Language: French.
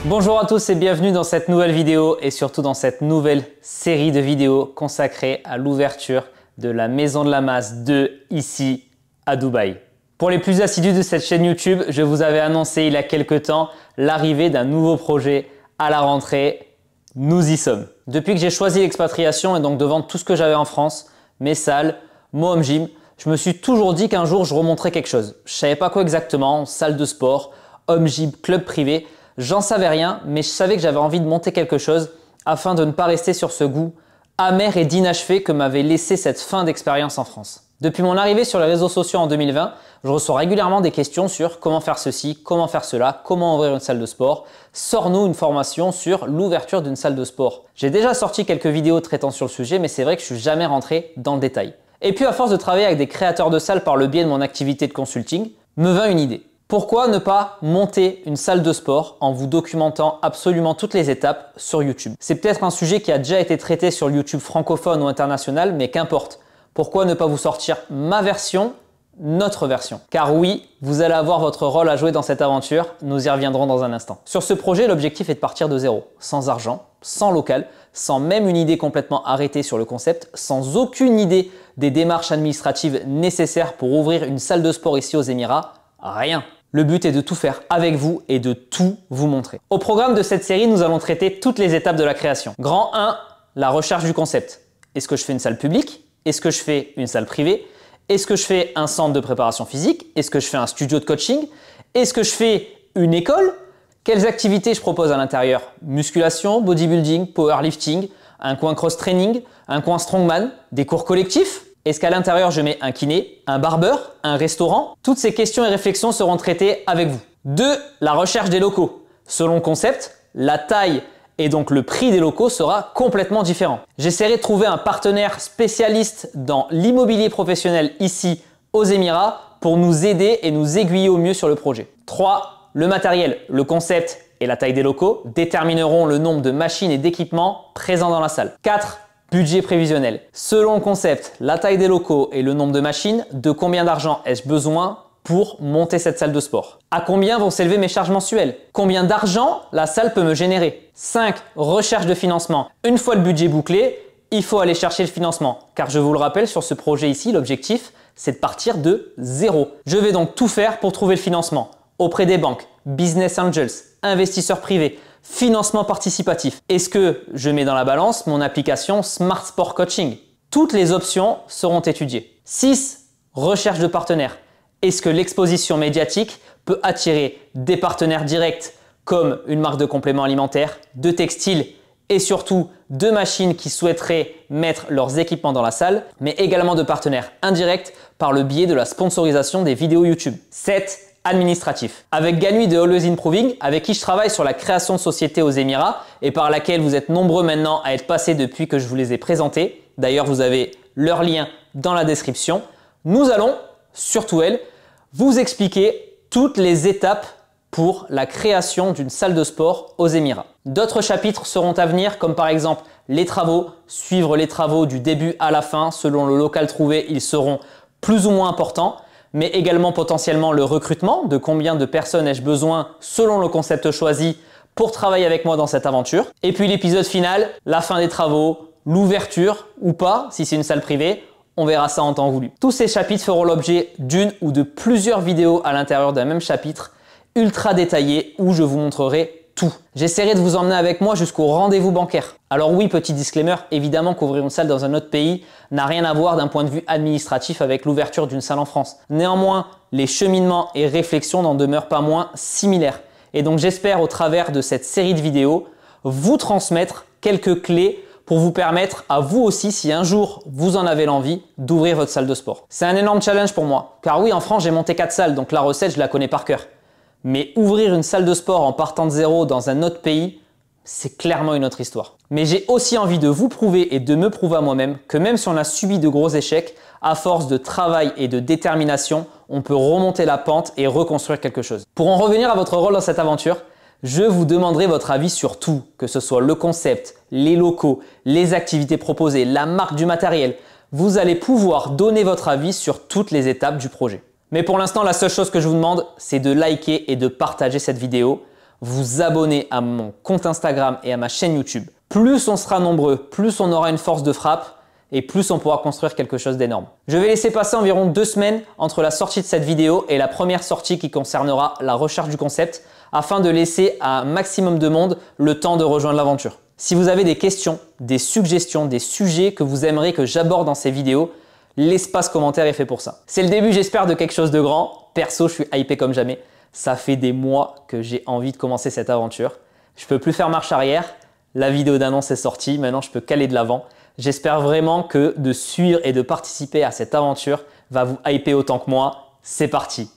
Bonjour à tous et bienvenue dans cette nouvelle vidéo et surtout dans cette nouvelle série de vidéos consacrée à l'ouverture de la Maison de la Masse 2 ici à Dubaï. Pour les plus assidus de cette chaîne YouTube, je vous avais annoncé il y a quelques temps l'arrivée d'un nouveau projet à la rentrée. Nous y sommes. Depuis que j'ai choisi l'expatriation et donc de vendre tout ce que j'avais en France, mes salles, mon home gym, je me suis toujours dit qu'un jour je remonterais quelque chose. Je ne savais pas quoi exactement, salle de sport, home gym, club privé. J'en savais rien, mais je savais que j'avais envie de monter quelque chose afin de ne pas rester sur ce goût amer et d'inachevé que m'avait laissé cette fin d'expérience en France. Depuis mon arrivée sur les réseaux sociaux en 2020, je reçois régulièrement des questions sur comment faire ceci, comment faire cela, comment ouvrir une salle de sport. Sors-nous une formation sur l'ouverture d'une salle de sport. J'ai déjà sorti quelques vidéos traitant sur le sujet, mais c'est vrai que je suis jamais rentré dans le détail. Et puis à force de travailler avec des créateurs de salles par le biais de mon activité de consulting, me vint une idée. Pourquoi ne pas monter une salle de sport en vous documentant absolument toutes les étapes sur YouTube? C'est peut-être un sujet qui a déjà été traité sur le YouTube francophone ou international, mais qu'importe. Pourquoi ne pas vous sortir ma version, notre version? Car oui, vous allez avoir votre rôle à jouer dans cette aventure, nous y reviendrons dans un instant. Sur ce projet, l'objectif est de partir de zéro, sans argent, sans local, sans même une idée complètement arrêtée sur le concept, sans aucune idée des démarches administratives nécessaires pour ouvrir une salle de sport ici aux Émirats. Rien. Le but est de tout faire avec vous et de tout vous montrer. Au programme de cette série, nous allons traiter toutes les étapes de la création. Grand 1, la recherche du concept. Est-ce que je fais une salle publique? Est-ce que je fais une salle privée? Est-ce que je fais un centre de préparation physique? Est-ce que je fais un studio de coaching? Est-ce que je fais une école? Quelles activités je propose à l'intérieur? Musculation, bodybuilding, powerlifting, un coin cross-training, un coin strongman, des cours collectifs? Est-ce qu'à l'intérieur, je mets un kiné, un barbeur, un restaurant? Toutes ces questions et réflexions seront traitées avec vous. 2. La recherche des locaux. Selon le concept, la taille et donc le prix des locaux sera complètement différent. J'essaierai de trouver un partenaire spécialiste dans l'immobilier professionnel ici aux Émirats pour nous aider et nous aiguiller au mieux sur le projet. 3. Le matériel. Le concept et la taille des locaux détermineront le nombre de machines et d'équipements présents dans la salle. 4. Budget prévisionnel. Selon le concept, la taille des locaux et le nombre de machines, de combien d'argent ai-je besoin pour monter cette salle de sport? À combien vont s'élever mes charges mensuelles? Combien d'argent la salle peut me générer? 5. Recherche de financement. Une fois le budget bouclé, il faut aller chercher le financement. Car je vous le rappelle, sur ce projet ici, l'objectif, c'est de partir de zéro. Je vais donc tout faire pour trouver le financement auprès des banques, business angels, investisseurs privés, financement participatif. Est-ce que je mets dans la balance mon application Smart Sport Coaching? Toutes les options seront étudiées. 6. Recherche de partenaires. Est-ce que l'exposition médiatique peut attirer des partenaires directs comme une marque de compléments alimentaires, de textiles et surtout de machines qui souhaiteraient mettre leurs équipements dans la salle, mais également de partenaires indirects par le biais de la sponsorisation des vidéos YouTube. 7. Administratif. Avec Ganui de Always Improving, avec qui je travaille sur la création de sociétés aux Émirats et par laquelle vous êtes nombreux maintenant à être passés depuis que je vous les ai présentés. D'ailleurs, vous avez leur lien dans la description. Nous allons, surtout elle, vous expliquer toutes les étapes pour la création d'une salle de sport aux Émirats. D'autres chapitres seront à venir, comme par exemple les travaux, suivre les travaux du début à la fin. Selon le local trouvé, ils seront plus ou moins importants, mais également potentiellement le recrutement, de combien de personnes ai-je besoin selon le concept choisi pour travailler avec moi dans cette aventure. Et puis l'épisode final, la fin des travaux, l'ouverture ou pas, si c'est une salle privée, on verra ça en temps voulu. Tous ces chapitres feront l'objet d'une ou de plusieurs vidéos à l'intérieur d'un même chapitre, ultra détaillé, où je vous montrerai tout. J'essaierai de vous emmener avec moi jusqu'au rendez-vous bancaire. Alors oui, petit disclaimer, évidemment qu'ouvrir une salle dans un autre pays n'a rien à voir d'un point de vue administratif avec l'ouverture d'une salle en France. Néanmoins, les cheminements et réflexions n'en demeurent pas moins similaires. Et donc j'espère au travers de cette série de vidéos vous transmettre quelques clés pour vous permettre à vous aussi, si un jour vous en avez l'envie, d'ouvrir votre salle de sport. C'est un énorme challenge pour moi. Car oui, en France, j'ai monté 4 salles, donc la recette, je la connais par cœur. Mais ouvrir une salle de sport en partant de zéro dans un autre pays, c'est clairement une autre histoire. Mais j'ai aussi envie de vous prouver et de me prouver à moi-même que même si on a subi de gros échecs, à force de travail et de détermination, on peut remonter la pente et reconstruire quelque chose. Pour en revenir à votre rôle dans cette aventure, je vous demanderai votre avis sur tout, que ce soit le concept, les locaux, les activités proposées, la marque du matériel. Vous allez pouvoir donner votre avis sur toutes les étapes du projet. Mais pour l'instant, la seule chose que je vous demande, c'est de liker et de partager cette vidéo. vous abonner à mon compte Instagram et à ma chaîne YouTube. Plus on sera nombreux, plus on aura une force de frappe et plus on pourra construire quelque chose d'énorme. Je vais laisser passer environ 2 semaines entre la sortie de cette vidéo et la première sortie qui concernera la recherche du concept afin de laisser à un maximum de monde le temps de rejoindre l'aventure. Si vous avez des questions, des suggestions, des sujets que vous aimeriez que j'aborde dans ces vidéos, l'espace commentaire est fait pour ça. C'est le début, j'espère, de quelque chose de grand. Perso, je suis hypé comme jamais. Ça fait des mois que j'ai envie de commencer cette aventure. Je peux plus faire marche arrière. La vidéo d'annonce est sortie. Maintenant, je peux caler de l'avant. J'espère vraiment que de suivre et de participer à cette aventure va vous hyper autant que moi. C'est parti!